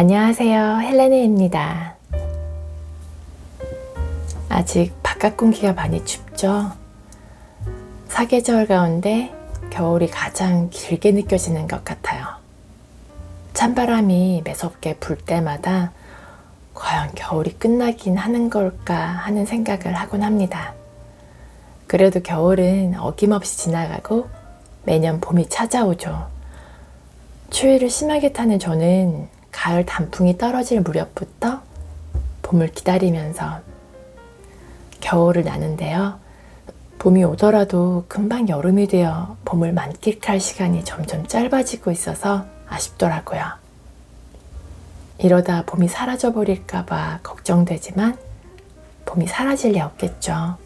안녕하세요, 헬레네입니다. 아직 바깥 공기가 많이 춥죠? 사계절 가운데 겨울이 가장 길게 느껴지는 것 같아요. 찬바람이 매섭게 불 때마다 과연 겨울이 끝나긴 하는 걸까 하는 생각을 하곤 합니다. 그래도 겨울은 어김없이 지나가고 매년 봄이 찾아오죠. 추위를 심하게 타는 저는 가을 단풍이 떨어질 무렵부터 봄을 기다리면서 겨울을 나는데요. 봄이 오더라도 금방 여름이 되어 봄을 만끽할 시간이 점점 짧아지고 있어서 아쉽더라고요. 이러다 봄이 사라져 버릴까봐 걱정되지만 봄이 사라질 리 없겠죠.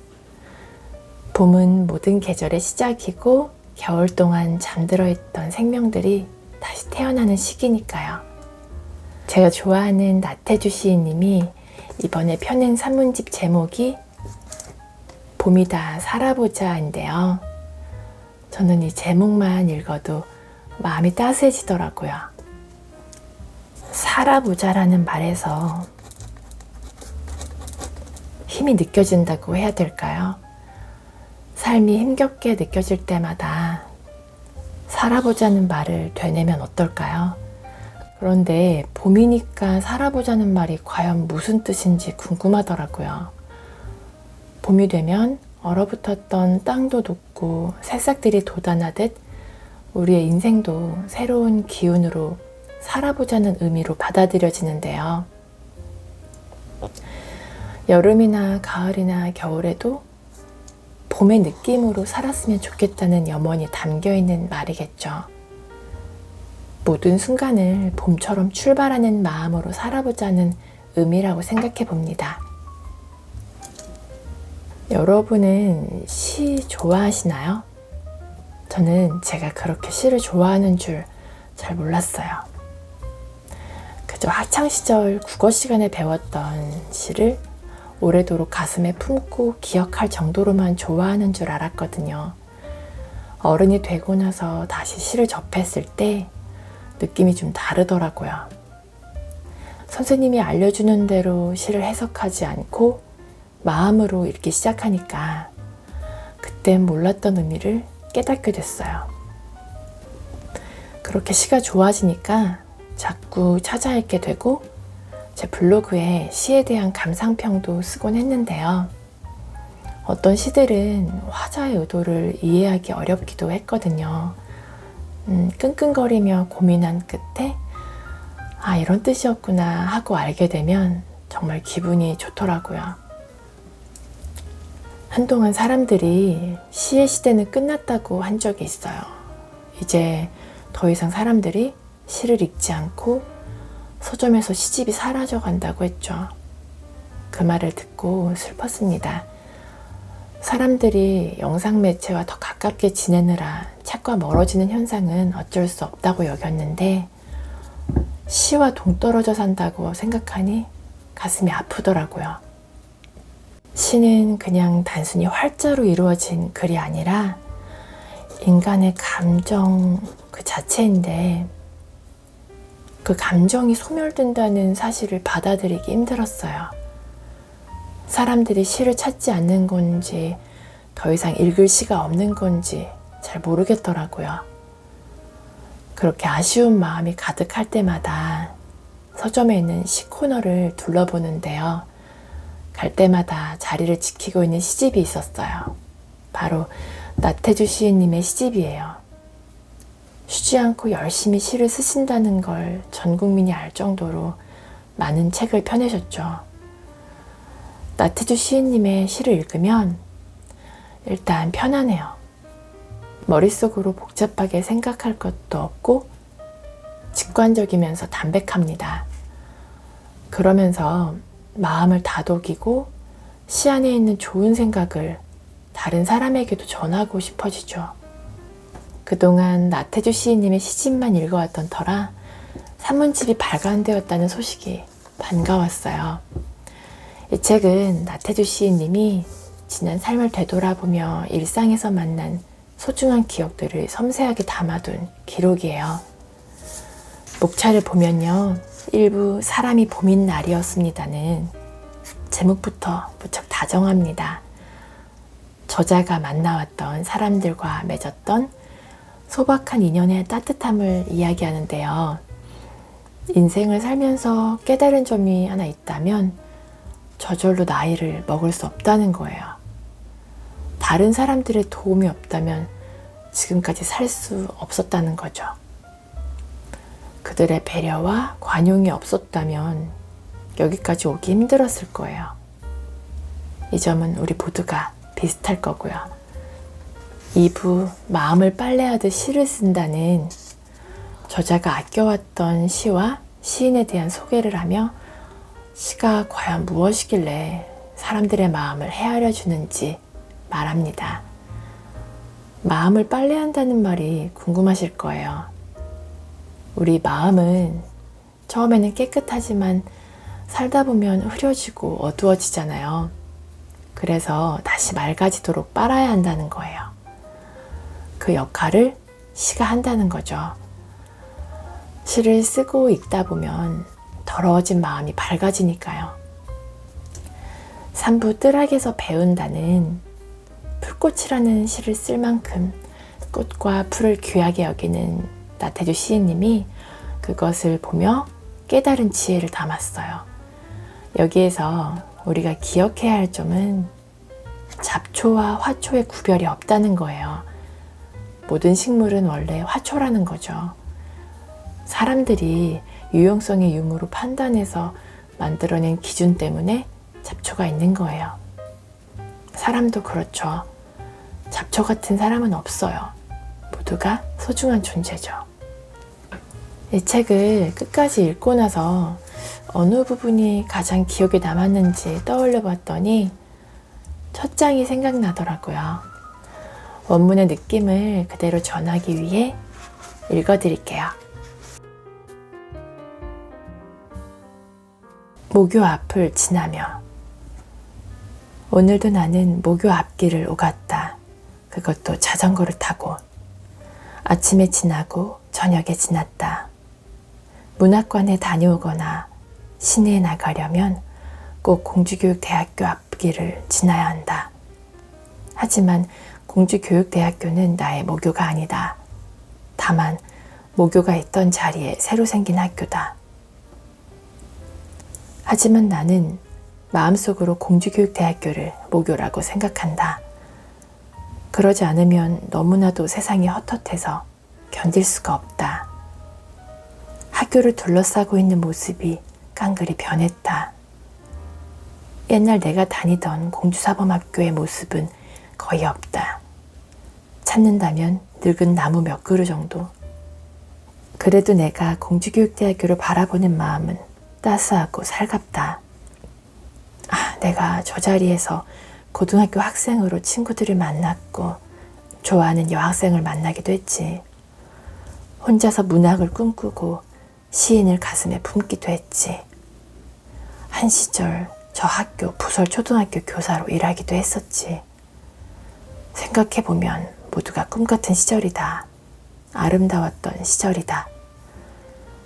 봄은 모든 계절의 시작이고 겨울 동안 잠들어 있던 생명들이 다시 태어나는 시기니까요. 제가 좋아하는 나태주 시인님이 이번에 펴낸 산문집 제목이 봄이다 살아보자인데요. 저는 이 제목만 읽어도 마음이 따스해지더라고요. 살아보자라는 말에서 힘이 느껴진다고 해야 될까요? 삶이 힘겹게 느껴질 때마다 살아보자는 말을 되뇌면 어떨까요? 그런데 봄이니까 살아보자는 말이 과연 무슨 뜻인지 궁금하더라고요. 봄이 되면 얼어붙었던 땅도 녹고 새싹들이 돋아나듯 우리의 인생도 새로운 기운으로 살아보자는 의미로 받아들여지는데요. 여름이나 가을이나 겨울에도 봄의 느낌으로 살았으면 좋겠다는 염원이 담겨있는 말이겠죠. 모든 순간을 봄처럼 출발하는 마음으로 살아보자는 의미라고 생각해 봅니다. 여러분은 시 좋아하시나요? 저는 제가 그렇게 시를 좋아하는 줄 잘 몰랐어요. 그저 학창시절 국어 시간에 배웠던 시를 오래도록 가슴에 품고 기억할 정도로만 좋아하는 줄 알았거든요. 어른이 되고 나서 다시 시를 접했을 때 느낌이 좀 다르더라고요. 선생님이 알려주는 대로 시를 해석하지 않고 마음으로 읽기 시작하니까 그땐 몰랐던 의미를 깨닫게 됐어요. 그렇게 시가 좋아지니까 자꾸 찾아 읽게 되고 제 블로그에 시에 대한 감상평도 쓰곤 했는데요. 어떤 시들은 화자의 의도를 이해하기 어렵기도 했거든요. 끙끙거리며 고민한 끝에 이런 뜻이었구나 하고 알게 되면 정말 기분이 좋더라고요. 한동안 사람들이 시의 시대는 끝났다고 한 적이 있어요. 이제 더 이상 사람들이 시를 읽지 않고 서점에서 시집이 사라져 간다고 했죠. 그 말을 듣고 슬펐습니다. 사람들이 영상 매체와 더 가깝게 지내느라 책과 멀어지는 현상은 어쩔 수 없다고 여겼는데 시와 동떨어져 산다고 생각하니 가슴이 아프더라고요. 시는 그냥 단순히 활자로 이루어진 글이 아니라 인간의 감정 그 자체인데 그 감정이 소멸된다는 사실을 받아들이기 힘들었어요. 사람들이 시를 찾지 않는 건지 더 이상 읽을 시가 없는 건지 잘 모르겠더라고요. 그렇게 아쉬운 마음이 가득할 때마다 서점에 있는 시 코너를 둘러보는데요. 갈 때마다 자리를 지키고 있는 시집이 있었어요. 바로 나태주 시인님의 시집이에요. 쉬지 않고 열심히 시를 쓰신다는 걸 전 국민이 알 정도로 많은 책을 펴내셨죠. 나태주 시인님의 시를 읽으면 일단 편안해요. 머릿속으로 복잡하게 생각할 것도 없고 직관적이면서 담백합니다. 그러면서 마음을 다독이고 시 안에 있는 좋은 생각을 다른 사람에게도 전하고 싶어지죠. 그동안 나태주 시인님의 시집만 읽어왔던 터라 산문집이 발간되었다는 소식이 반가웠어요. 이 책은 나태주 시인님이 지난 삶을 되돌아보며 일상에서 만난 소중한 기억들을 섬세하게 담아둔 기록이에요. 목차를 보면요. 일부 사람이 봄인 날이었습니다는 제목부터 무척 다정합니다. 저자가 만나왔던 사람들과 맺었던 소박한 인연의 따뜻함을 이야기하는데요. 인생을 살면서 깨달은 점이 하나 있다면 저절로 나이를 먹을 수 없다는 거예요. 다른 사람들의 도움이 없다면 지금까지 살 수 없었다는 거죠. 그들의 배려와 관용이 없었다면 여기까지 오기 힘들었을 거예요. 이 점은 우리 모두가 비슷할 거고요. 2부 마음을 빨래하듯 시를 쓴다는 저자가 아껴왔던 시와 시인에 대한 소개를 하며 시가 과연 무엇이길래 사람들의 마음을 헤아려 주는지 말합니다. 마음을 빨래한다는 말이 궁금하실 거예요. 우리 마음은 처음에는 깨끗하지만 살다 보면 흐려지고 어두워지잖아요. 그래서 다시 맑아지도록 빨아야 한다는 거예요. 그 역할을 시가 한다는 거죠. 시를 쓰고 읽다 보면 더러워진 마음이 밝아지니까요. 3부 뜰학에서 배운다는 풀꽃이라는 시를 쓸 만큼 꽃과 풀을 귀하게 여기는 나태주 시인님이 그것을 보며 깨달은 지혜를 담았어요. 여기에서 우리가 기억해야 할 점은 잡초와 화초의 구별이 없다는 거예요. 모든 식물은 원래 화초라는 거죠. 사람들이 유용성의 유무로 판단해서 만들어낸 기준 때문에 잡초가 있는 거예요. 사람도 그렇죠. 잡초 같은 사람은 없어요. 모두가 소중한 존재죠. 이 책을 끝까지 읽고 나서 어느 부분이 가장 기억에 남았는지 떠올려 봤더니 첫 장이 생각나더라고요. 원문의 느낌을 그대로 전하기 위해 읽어드릴게요. 모교 앞을 지나며 오늘도 나는 모교 앞길을 오갔다. 그것도 자전거를 타고 아침에 지나고 저녁에 지났다. 문학관에 다녀오거나 시내에 나가려면 꼭 공주교육대학교 앞길을 지나야 한다. 하지만 공주교육대학교는 나의 모교가 아니다. 다만 모교가 있던 자리에 새로 생긴 학교다. 하지만 나는 마음속으로 공주교육대학교를 모교라고 생각한다. 그러지 않으면 너무나도 세상이 헛헛해서 견딜 수가 없다. 학교를 둘러싸고 있는 모습이 깡그리 변했다. 옛날 내가 다니던 공주사범학교의 모습은 거의 없다. 찾는다면 늙은 나무 몇 그루 정도. 그래도 내가 공주교육대학교를 바라보는 마음은 따스하고 살갑다. 내가 저 자리에서 고등학교 학생으로 친구들을 만났고 좋아하는 여학생을 만나기도 했지. 혼자서 문학을 꿈꾸고 시인을 가슴에 품기도 했지. 한 시절 저 학교 부설 초등학교 교사로 일하기도 했었지. 생각해보면 모두가 꿈같은 시절이다. 아름다웠던 시절이다.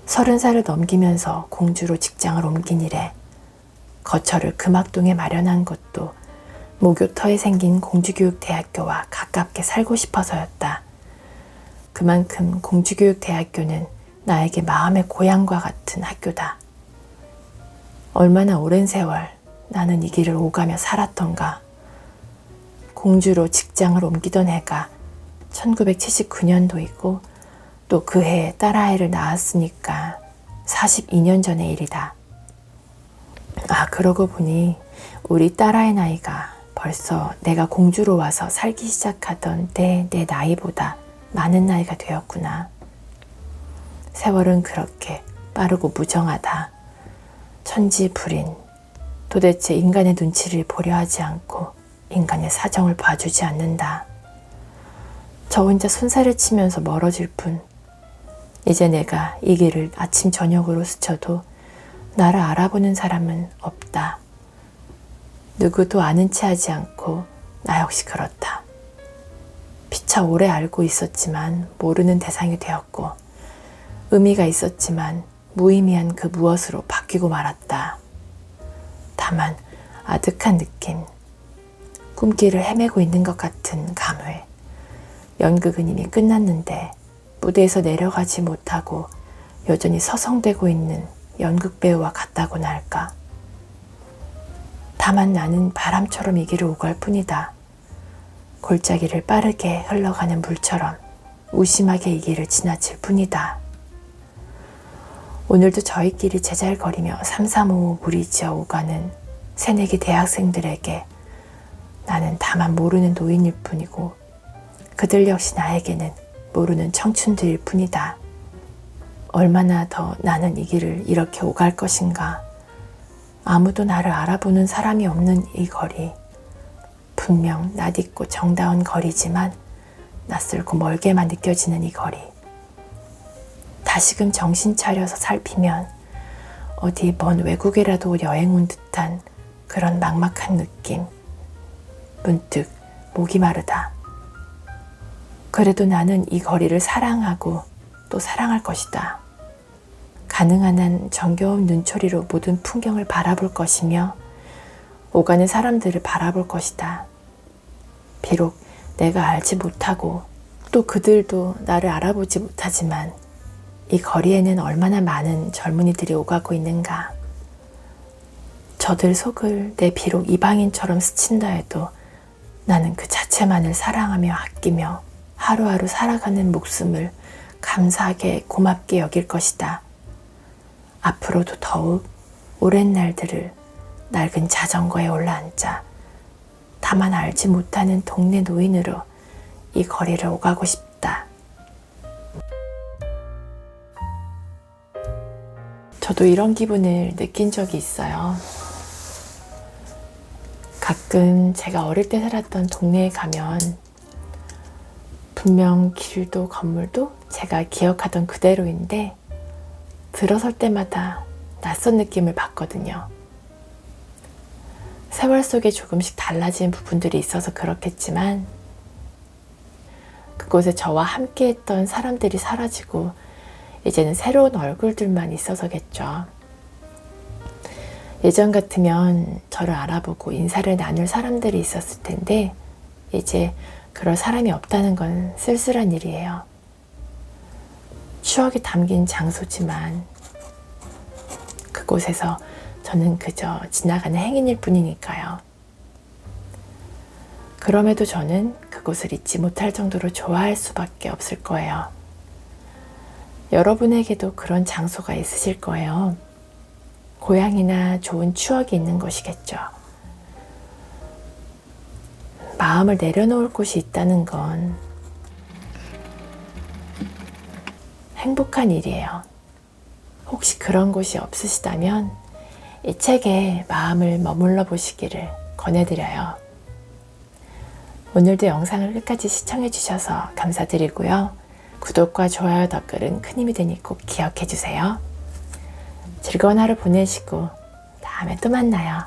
30살을 넘기면서 공주로 직장을 옮긴 이래 거처를 금학동에 마련한 것도 모교터에 생긴 공주교육대학교와 가깝게 살고 싶어서였다. 그만큼 공주교육대학교는 나에게 마음의 고향과 같은 학교다. 얼마나 오랜 세월 나는 이 길을 오가며 살았던가. 공주로 직장을 옮기던 해가 1979년도이고 또 그 해에 딸아이를 낳았으니까 42년 전의 일이다. 그러고 보니 우리 딸아이 나이가 벌써 내가 공주로 와서 살기 시작하던 때 내 나이보다 많은 나이가 되었구나. 세월은 그렇게 빠르고 무정하다. 천지불인. 도대체 인간의 눈치를 보려 하지 않고 인간의 사정을 봐주지 않는다. 저 혼자 손살을 치면서 멀어질 뿐. 이제 내가 이 길을 아침 저녁으로 스쳐도 나를 알아보는 사람은 없다. 누구도 아는 체 하지 않고 나 역시 그렇다. 피차 오래 알고 있었지만 모르는 대상이 되었고 의미가 있었지만 무의미한 그 무엇으로 바뀌고 말았다. 다만 아득한 느낌, 꿈길을 헤매고 있는 것 같은 감회. 연극은 이미 끝났는데 무대에서 내려가지 못하고 여전히 서성대고 있는 연극 배우와 같다고나 할까. 다만 나는 바람처럼 이 길을 오갈 뿐이다. 골짜기를 빠르게 흘러가는 물처럼 무심하게 이 길을 지나칠 뿐이다. 오늘도 저희끼리 제잘거리며 3355 무리지어 오가는 새내기 대학생들에게 나는 다만 모르는 노인일 뿐이고 그들 역시 나에게는 모르는 청춘들일 뿐이다. 얼마나 더 나는 이 길을 이렇게 오갈 것인가. 아무도 나를 알아보는 사람이 없는 이 거리. 분명 낯익고 정다운 거리지만 낯설고 멀게만 느껴지는 이 거리. 다시금 정신 차려서 살피면 어디 먼 외국이라도 여행 온 듯한 그런 막막한 느낌. 문득 목이 마르다. 그래도 나는 이 거리를 사랑하고 또 사랑할 것이다. 가능한 한 정겨운 눈초리로 모든 풍경을 바라볼 것이며 오가는 사람들을 바라볼 것이다. 비록 내가 알지 못하고 또 그들도 나를 알아보지 못하지만 이 거리에는 얼마나 많은 젊은이들이 오가고 있는가. 저들 속을 내 비록 이방인처럼 스친다 해도 나는 그 자체만을 사랑하며 아끼며 하루하루 살아가는 목숨을 감사하게 고맙게 여길 것이다. 앞으로도 더욱 오랜 날들을 낡은 자전거에 올라앉아 다만 알지 못하는 동네 노인으로 이 거리를 오가고 싶다. 저도 이런 기분을 느낀 적이 있어요. 가끔 제가 어릴 때 살았던 동네에 가면 분명 길도 건물도 제가 기억하던 그대로인데 들어설 때마다 낯선 느낌을 받거든요. 세월 속에 조금씩 달라진 부분들이 있어서 그렇겠지만 그곳에 저와 함께 했던 사람들이 사라지고 이제는 새로운 얼굴들만 있어서겠죠. 예전 같으면 저를 알아보고 인사를 나눌 사람들이 있었을 텐데 이제 그럴 사람이 없다는 건 쓸쓸한 일이에요. 추억이 담긴 장소지만 그곳에서 저는 그저 지나가는 행인일 뿐이니까요. 그럼에도 저는 그곳을 잊지 못할 정도로 좋아할 수밖에 없을 거예요. 여러분에게도 그런 장소가 있으실 거예요. 고향이나 좋은 추억이 있는 것이겠죠. 마음을 내려놓을 곳이 있다는 건 행복한 일이에요. 혹시 그런 곳이 없으시다면 이 책에 마음을 머물러 보시기를 권해드려요. 오늘도 영상을 끝까지 시청해 주셔서 감사드리고요. 구독과 좋아요 댓글은 큰 힘이 되니 꼭 기억해 주세요. 즐거운 하루 보내시고 다음에 또 만나요.